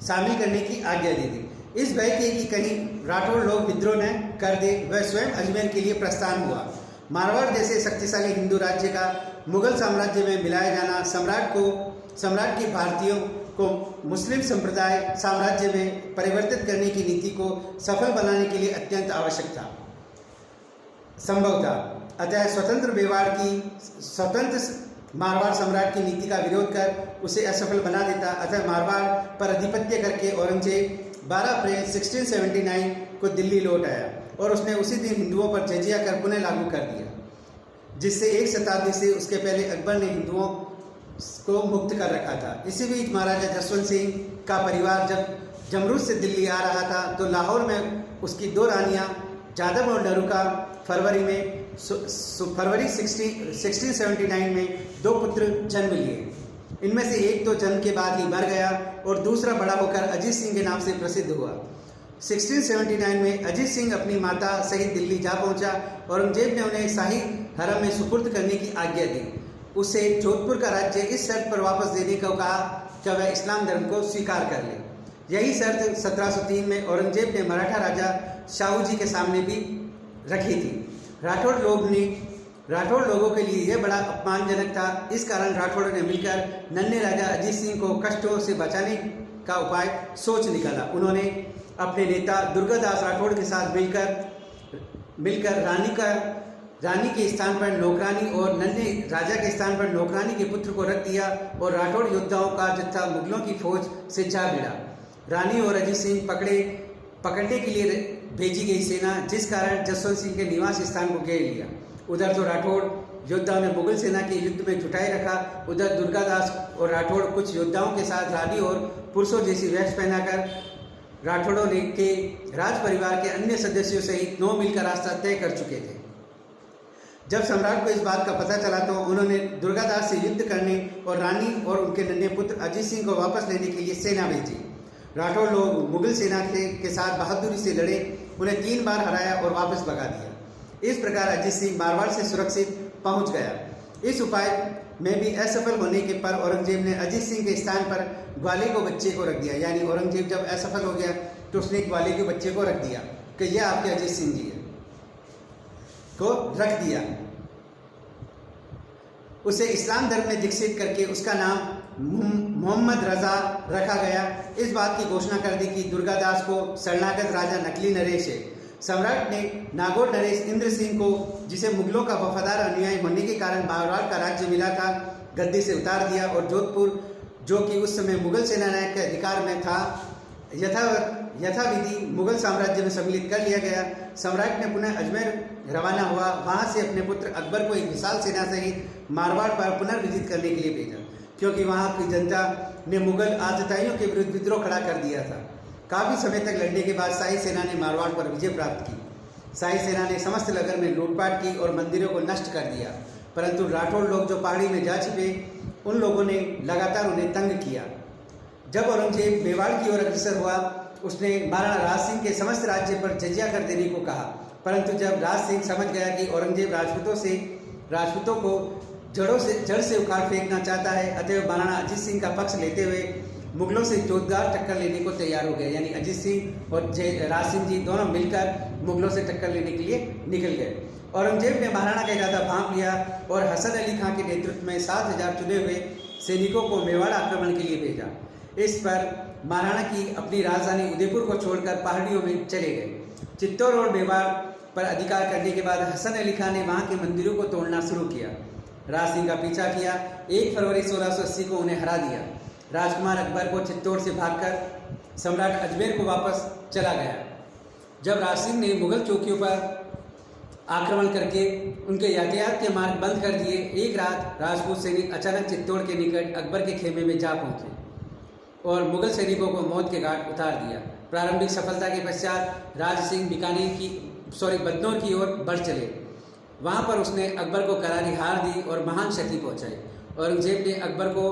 शामिल करने की आज्ञा दे दी। इस भय के कि कहीं राठौड़ लोग विद्रोह न कर दे, वह स्वयं अजमेर के लिए प्रस्थान हुआ। मारवाड़ जैसे शक्तिशाली हिंदू राज्य का मुगल साम्राज्य में मिलाया जाना सम्राट की भारतीयों को मुस्लिम संप्रदाय साम्राज्य में परिवर्तित करने की नीति को सफल बनाने के लिए अत्यंत आवश्यक था, संभव था। अतः स्वतंत्र मारवाड़ सम्राट की नीति का विरोध कर उसे असफल बना देता। अतः मारवाड़ पर आधिपत्य करके औरंगजेब 12 अप्रैल 1679 को दिल्ली लौट आया और उसने उसी दिन हिंदुओं पर जजिया कर पुनः लागू कर दिया, जिससे 1 शताब्दी से उसके पहले अकबर ने हिंदुओं को मुक्त कर रखा था। इसी बीच महाराजा जसवंत सिंह का परिवार जब जमरूद से दिल्ली आ रहा था तो लाहौर में उसकी 2 रानियां जादव और नरुका फरवरी 1679 में 2 पुत्र जन्म लिए। इनमें से एक तो जन्म के बाद ही मर गया और दूसरा बड़ा होकर अजीत सिंह के नाम से प्रसिद्ध हुआ। 1679 में अजीत सिंह अपनी माता सहित दिल्ली जा पहुंचा। औरंगजेब ने उन्हें शाही हरम में सुपुर्द करने की आज्ञा दी। उसे जोधपुर का राज्य इस शर्त पर वापस देने को कहा कि वह इस्लाम धर्म को स्वीकार कर ले। यही शर्त 1703 में औरंगजेब ने मराठा राजा शाहू जी के सामने भी रखी थी। राठौड़ लोगों के लिए यह बड़ा अपमानजनक था। इस कारण राठौड़ ने मिलकर नन्हे राजा अजीत सिंह को कष्टों से बचाने का उपाय सोच निकाला। उन्होंने अपने नेता दुर्गादास राठौड़ के साथ मिलकर रानी के स्थान पर नौकरानी और नन्हे राजा के स्थान पर नौकरानी के पुत्र को रख दिया और राठौड़ योद्धाओं का जत्था मुगलों की फौज से जा भिड़ा। रानी और अजीत सिंह पकड़ने के लिए भेजी गई सेना, जिस कारण जसवंत सिंह के निवास स्थान को घेर लिया। उधर तो राठौड़ योद्धाओं ने मुगल सेना के युद्ध में जुटाए रखा। उधर दुर्गादास और राठौड़ कुछ योद्धाओं के साथ रानी और पुरुषों जैसी वेश पहनाकर राठौड़ों ने के राज परिवार के अन्य सदस्यों सहित 9 मील का रास्ता तय कर चुके थे। जब सम्राट को इस बात का पता चला तो उन्होंने दुर्गादास से युद्ध करने और रानी और उनके नन्हे पुत्र अजीत सिंह को वापस लेने के लिए सेना भेजी। राठौड़ लोग मुगल सेना के साथ बहादुरी से लड़े, उन्हें 3 बार हराया और वापस भगा दिया। इस प्रकार अजीत सिंह मारवाड़ से सुरक्षित पहुंच गया। इस उपाय में भी असफल होने के पर औरंगजेब ने अजीत सिंह के स्थान पर ग्वाले को बच्चे को रख दिया। यानी औरंगजेब जब असफल हो गया तो उसने ग्वाले के बच्चे को रख दिया कि यह आपके अजीत सिंह जी है, को रख दिया। उसे इस्लाम धर्म में दीक्षित करके उसका नाम मोहम्मद रजा रखा गया। इस बात की घोषणा कर दी कि दुर्गादास को शरणागत राजा नकली नरेश है। सम्राट ने नागौर नरेश इंद्र सिंह को, जिसे मुगलों का वफादार अनुयायी होने के कारण मारवाड़ का राज्य मिला था, गद्दी से उतार दिया और जोधपुर, जो कि उस समय मुगल सेनानायक के अधिकार में था, यथाविधि मुगल साम्राज्य में सम्मिलित कर लिया गया। सम्राट ने पुनः अजमेर रवाना हुआ। वहां से अपने पुत्र अकबर को एक विशाल सेना सहित मारवाड़ पर पुनर्विजित करने के लिए भेजा, क्योंकि वहां की जनता ने मुगल आतताइयों के विरुद्ध विद्रोह खड़ा कर दिया था। काफी समय तक लड़ने के बाद शाही सेना ने मारवाड़ पर विजय प्राप्त की। शाही सेना ने समस्त नगर में लूटपाट की और मंदिरों को नष्ट कर दिया, परंतु राठौड़ लोग जो पहाड़ी में जा छिपे, उन लोगों ने लगातार उन्हें तंग किया। जब औरंगजेब मेवाड़ की ओर अग्रसर हुआ, उसने महाराणा राज सिंह के समस्त राज्य पर जजिया कर देने को कहा, परंतु जब राज सिंह समझ गया कि औरंगजेब राजपूतों को जड़ से उखाड़ फेंकना चाहता है, अतएव महाराणा अजीत सिंह का पक्ष लेते हुए मुगलों से जोरदार टक्कर लेने को तैयार हो गए। यानी अजीत सिंह और राज सिंह जी दोनों मिलकर मुगलों से टक्कर लेने के लिए निकल गए। औरंगजेब ने महाराणा का इरादा भांप लिया और हसन अली खां के नेतृत्व में 7000 चुने हुए सैनिकों को मेवाड़ आक्रमण के लिए भेजा। इस पर महाराणा की अपनी राजधानी उदयपुर को छोड़कर पहाड़ियों में चले गए। चित्तौड़ और मेवाड़ पर अधिकार करने के बाद हसन अली खां ने वहां के मंदिरों को तोड़ना शुरू किया। राज सिंह का पीछा किया। 1 फरवरी 1680 को उन्हें हरा दिया। राजकुमार अकबर को चित्तौड़ से भागकर सम्राट अजमेर को वापस चला गया। जब राज सिंह ने मुगल चौकियों पर आक्रमण करके उनके यातायात के मार्ग बंद कर दिए, एक रात राजपूत सैनिक अचानक चित्तौड़ के निकट अकबर के खेमे में जा पहुंचे और मुगल सैनिकों को मौत के घाट उतार दिया। प्रारंभिक सफलता के पश्चात राज सिंह बदनौर की ओर बढ़ चले। वहां पर उसने अकबर को करारी हार दी और महान क्षति पहुंचाई। औरंगजेब ने अकबर को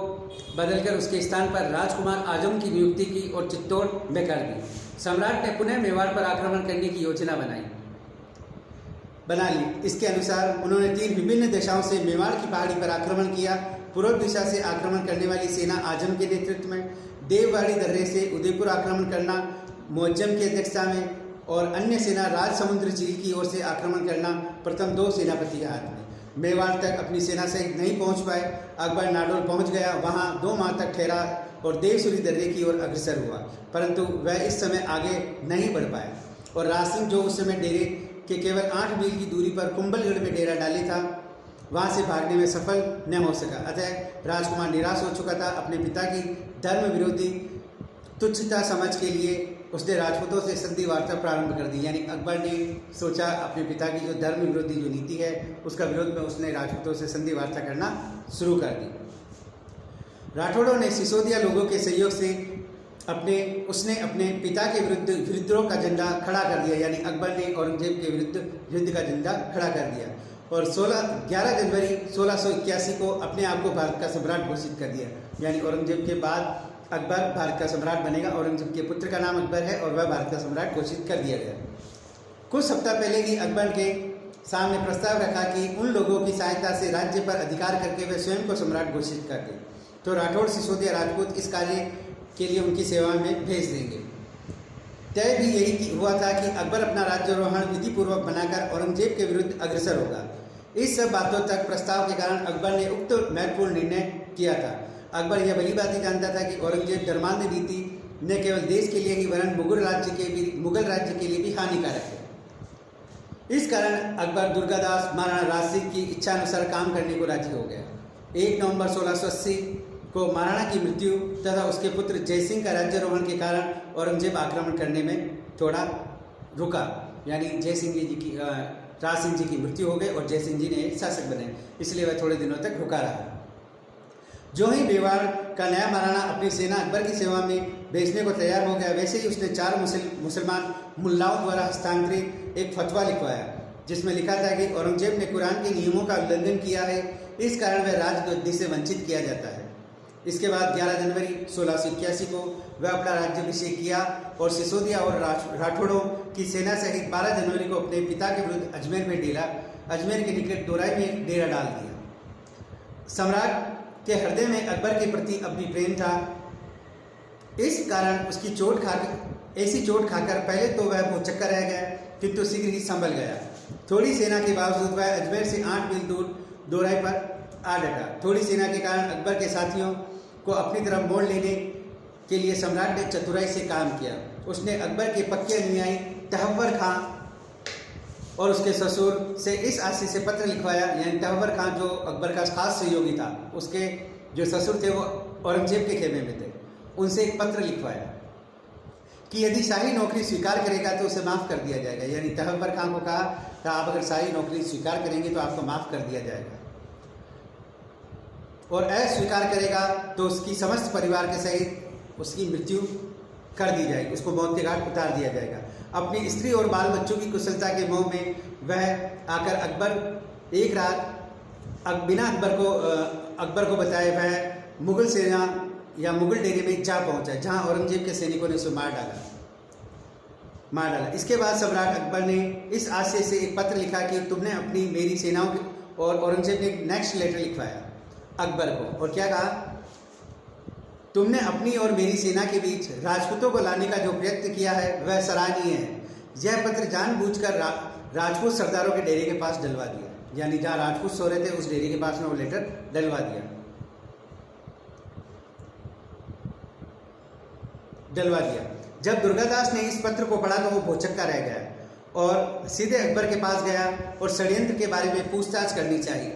बदलकर उसके स्थान पर राजकुमार आजम की नियुक्ति की और चित्तौड़ में कर दी। सम्राट ने पुनः मेवाड़ पर आक्रमण करने की योजना बना ली। इसके अनुसार उन्होंने 3 विभिन्न दिशाओं से मेवाड़ की पहाड़ी पर आक्रमण किया। पूर्व दिशा से आक्रमण करने वाली सेना आजम के नेतृत्व में, देववाड़ी दर्रे से उदयपुर आक्रमण करना मुअज्जम की अध्यक्षता में, और अन्य सेना राज समुद्र झील की ओर से आक्रमण करना प्रथम 2 सेनापति के हाथ में। मेवाड़ तक अपनी सेना सहित नहीं पहुंच पाए। अकबर नाडोल पहुंच गया, वहां 2 माह तक ठहरा और देवसुरी दर्रे की ओर अग्रसर हुआ, परंतु वह इस समय आगे नहीं बढ़ पाए। और राज सिंह, जो उस समय डेरे के केवल 8 मील की दूरी पर कुंभलगढ़ में डेरा डाले था, वहां से भागने में सफल न हो सका। अतः राजकुमार निराश हो चुका था। अपने पिता की धर्म विरोधी तुच्छता समझ के लिए उसने राजपूतों से संधि वार्ता प्रारंभ कर दी। यानी अकबर ने सोचा अपने पिता की जो धर्म विरोधी जो नीति है उसका विरोध में उसने राजपूतों से संधि वार्ता करना शुरू कर दी। राठौड़ों ने सिसोदिया लोगों के सहयोग से उसने अपने पिता के विरुद्ध विद्रोह का झंडा खड़ा कर दिया। यानी अकबर ने औरंगजेब के विरुद्ध युद्ध का झंडा खड़ा कर दिया और 11 जनवरी 1681 को अपने आप को भारत का सम्राट घोषित कर दिया। यानी औरंगजेब के बाद अकबर भारत का सम्राट बनेगा। औरंगजेब के पुत्र का नाम अकबर है और वह भारत का सम्राट घोषित कर दिया गया। कुछ सप्ताह पहले ही अकबर के सामने प्रस्ताव रखा कि उन लोगों की सहायता से राज्य पर अधिकार करके वे स्वयं को सम्राट घोषित कर दें, तो राठौड़ सिसोदिया राजपूत इस कार्य के लिए उनकी सेवा में भेज देंगे। तय भी यही हुआ था कि अकबर अपना राज्यारोहण विधिपूर्वक बनाकर औरंगजेब के विरुद्ध अग्रसर होगा। इस सब बातों तक प्रस्ताव के कारण अकबर ने उक्त महत्वपूर्ण निर्णय किया था। अकबर यह भली बात ही जानता था कि औरंगजेब धर्मांध नीति न केवल देश के लिए ही वरन मुगल राज्य के लिए भी हानिकारक है। इस कारण अकबर दुर्गादास महाराणा राज सिंह की इच्छा अनुसार काम करने को राजी हो गया। 1 नवंबर 1680 को महाराणा की मृत्यु तथा उसके पुत्र जयसिंह का राज्यारोहण के कारण औरंगजेब आक्रमण करने में थोड़ा रुका, यानी जयसिंह जी की राज सिंह जी की मृत्यु हो गई और जयसिंह जी ने शासक बने, इसलिए वह थोड़े दिनों तक रुका रहा। जो ही मेवाड़ का नया महाराणा अपनी सेना अकबर की सेवा में भेजने को तैयार हो गया, वैसे ही उसने 4 मुसलमान मुल्लाओं द्वारा हस्तांतरित एक फतवा लिखवाया, जिसमें लिखा था कि औरंगजेब ने कुरान के नियमों का उल्लंघन किया है, इस कारण वह राजगद्दी से वंचित किया जाता है। इसके बाद 11 जनवरी 1681 को वह अपना राज्याभिषेक किया और सिसोदिया और राठौड़ों की सेना सहित 12 जनवरी को अपने पिता के विरुद्ध अजमेर के निकट दोराई में डेरा डाल दिया। सम्राट के हृदय में अकबर के प्रति अब भी प्रेम था, इस कारण उसकी ऐसी चोट खाकर पहले तो वह भौचक्का रह गया, किंतु शीघ्र ही संभल गया। थोड़ी सेना के बावजूद वह अजमेर से 8 मील दूर दोराई पर आ डटा। थोड़ी सेना के कारण अकबर के साथियों को अपनी तरफ मोड़ लेने के लिए सम्राट ने चतुराई से काम किया। उसने अकबर के पक्के अनुयायी तहव्वर खां और उसके ससुर से इस आशय से पत्र लिखवाया, यानी तहव्वर खां जो अकबर का खास सहयोगी था, उसके जो ससुर थे वो औरंगजेब के खेमे में थे, उनसे एक पत्र लिखवाया कि यदि शाही नौकरी स्वीकार करेगा तो उसे माफ़ कर दिया जाएगा। यानी तहव्वर खां को कहा था आप अगर शाही नौकरी स्वीकार करेंगे तो आपको माफ़ कर दिया जाएगा, और अस्वीकार करेगा तो उसकी समस्त परिवार के सहित उसकी मृत्यु कर दी जाएगी, उसको मौत के घाट उतार दिया जाएगा। अपनी स्त्री और बाल बच्चों की कुशलता के मोह में वह आकर अकबर एक रात बिना अकबर को बताए वह मुगल सेना या मुगल डेरे में जा पहुंचा, जहां औरंगजेब के सैनिकों ने उसे मार डाला। इसके बाद सम्राट अकबर ने इस आशय से एक पत्र लिखा कि तुमने अपनी मेरी सेनाओं की, और औरंगजेब ने एक नेक्स्ट लेटर लिखवाया अकबर को, और क्या कहा, तुमने अपनी और मेरी सेना के बीच राजपूतों को लाने का जो प्रयत्न किया है वह सराहनीय है। यह पत्र जानबूझकर राजपूत सरदारों के डेरे के पास डलवा दिया, यानी जहाँ राजपूत सो रहे थे उस डेरे के पास में वो लेटर डलवा दिया। जब दुर्गादास ने इस पत्र को पढ़ा तो वो भौचक्का रह गया और सीधे अकबर के पास गया और षड्यंत्र के बारे में पूछताछ करनी चाहिए।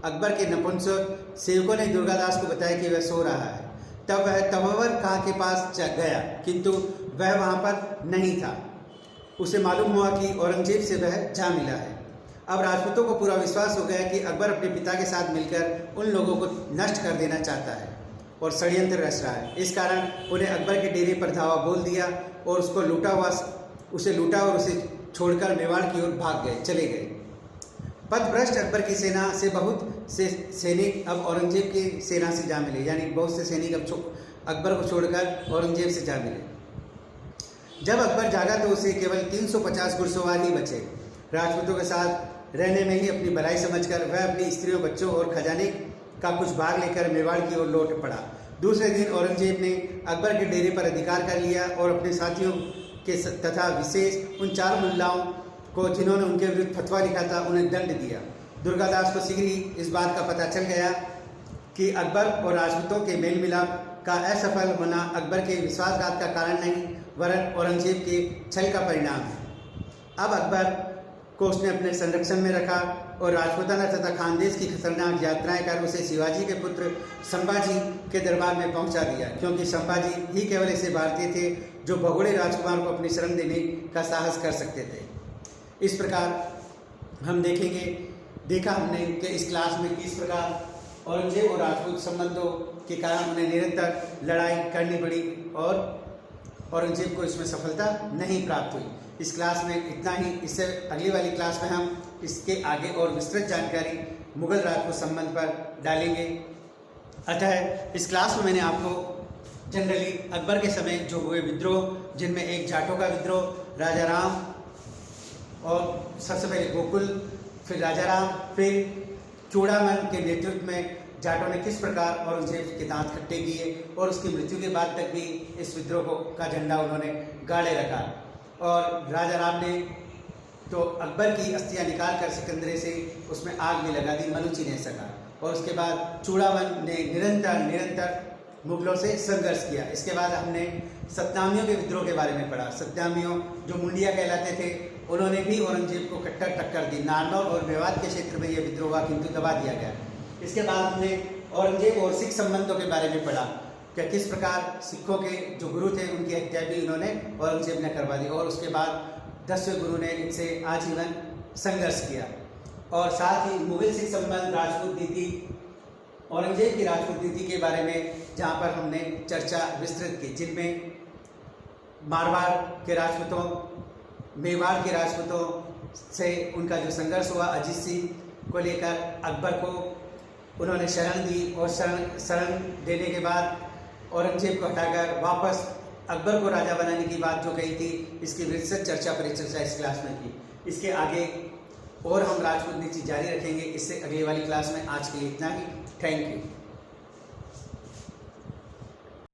अकबर के नपुंसक सेवकों ने दुर्गादास को बताया कि वह सो रहा है। तब वह तहव्वर खां के पास गया, किंतु वह वहाँ पर नहीं था। उसे मालूम हुआ कि औरंगजेब से वह जा मिला है। अब राजपूतों को पूरा विश्वास हो गया कि अकबर अपने पिता के साथ मिलकर उन लोगों को नष्ट कर देना चाहता है और षड्यंत्र रच रहा है। इस कारण उन्हें अकबर के डेरे पर धावा बोल दिया और उसे लूटा और उसे छोड़कर मेवाड़ की ओर चले गए। पथभ्रष्ट अकबर की सेना से बहुत से सैनिक अब औरंगजेब की सेना से जा मिले, यानी बहुत से सैनिक अब अकबर को छोड़कर औरंगजेब से जा मिले। जब अकबर जागा तो उसे केवल 350 घुड़सवार ही बचे। राजपूतों के साथ रहने में ही अपनी भलाई समझकर वह अपनी स्त्रियों, बच्चों और खजाने का कुछ भाग लेकर मेवाड़ की ओर लौट पड़ा। दूसरे दिन औरंगजेब ने अकबर के डेरे पर अधिकार कर लिया और अपने साथियों के तथा विशेष उन 4 मुल्लाओं को जिन्होंने उनके विरुद्ध फतवा लिखा था उन्हें दंड दिया। दुर्गादास को शीघ्र ही इस बात का पता चल गया कि अकबर और राजपूतों के मेल मिलाप का असफल होना अकबर के विश्वासघात का कारण नहीं वरन औरंगजेब के छल का परिणाम है। अब अकबर को उसने अपने संरक्षण में रखा और राजपूताना तथा खानदेश की खतरनाक यात्राएं कर उसे शिवाजी के पुत्र संभाजी के दरबार में पहुंचा दिया, क्योंकि संभाजी ही केवल ऐसे भारतीय थे जो भगोड़े राजकुमार को अपनी शरण देने का साहस कर सकते थे। इस प्रकार हम देखा हमने कि इस क्लास में किस प्रकार औरंगजेब और राजपूत संबंधों के कारण उन्हें निरंतर लड़ाई करनी पड़ी और औरंगजेब को इसमें सफलता नहीं प्राप्त हुई। इस क्लास में इतना ही। इससे अगली वाली क्लास में हम इसके आगे और विस्तृत जानकारी मुगल राजपूत संबंध पर डालेंगे। अतः इस क्लास में मैंने आपको जनरली अकबर के समय जो हुए विद्रोह, जिनमें एक जाटों का विद्रोह, राजा राम और सबसे पहले गोकुल, फिर राजा राम, फिर चूड़ामन के नेतृत्व में जाटों ने किस प्रकार औरंगजेब के दांत खट्टे किए और उसकी मृत्यु के बाद तक भी इस विद्रोह का झंडा उन्होंने गाड़े रखा। और राजा राम ने तो अकबर की अस्थियां निकाल कर सिकंदरे से उसमें आग भी लगा दी, मनुची नहीं सका। और उसके बाद चूड़ामन ने निरंतर मुगलों से संघर्ष किया। इसके बाद हमने सतनामियों के विद्रोह के बारे में पढ़ा। सतनामियों जो मुंडिया कहलाते थे उन्होंने भी औरंगजेब को कट्टर टक्कर दी। नारनौल और मेवात के क्षेत्र में यह विद्रोह हुआ, किंतु दबा दिया गया। इसके बाद हमने औरंगजेब और सिख संबंधों के बारे में पढ़ा कि किस प्रकार सिखों के जो गुरु थे उनकी हत्या भी उन्होंने औरंगजेब ने करवा दी, और उसके बाद 10वें गुरु ने इनसे आजीवन संघर्ष किया। और साथ ही मुगल सिख संबंध, राजपूत नीति, औरंगजेब की राजपूत नीति के बारे में जहाँ पर हमने चर्चा विस्तृत की, जिनमें मारवाड़ के राजपूतों, मेवाड़ के राजपूतों से उनका जो संघर्ष हुआ, अजीत सिंह को लेकर अकबर को उन्होंने शरण दी, और शरण देने के बाद औरंगजेब को हटाकर वापस अकबर को राजा बनाने की बात जो कही थी, इसकी विस्तृत चर्चा परिचर्चा इस क्लास में की। इसके आगे और हम राजपूत नीति जारी रखेंगे, इससे अगली वाली क्लास में। आज के लिए इतना ही। Thank you.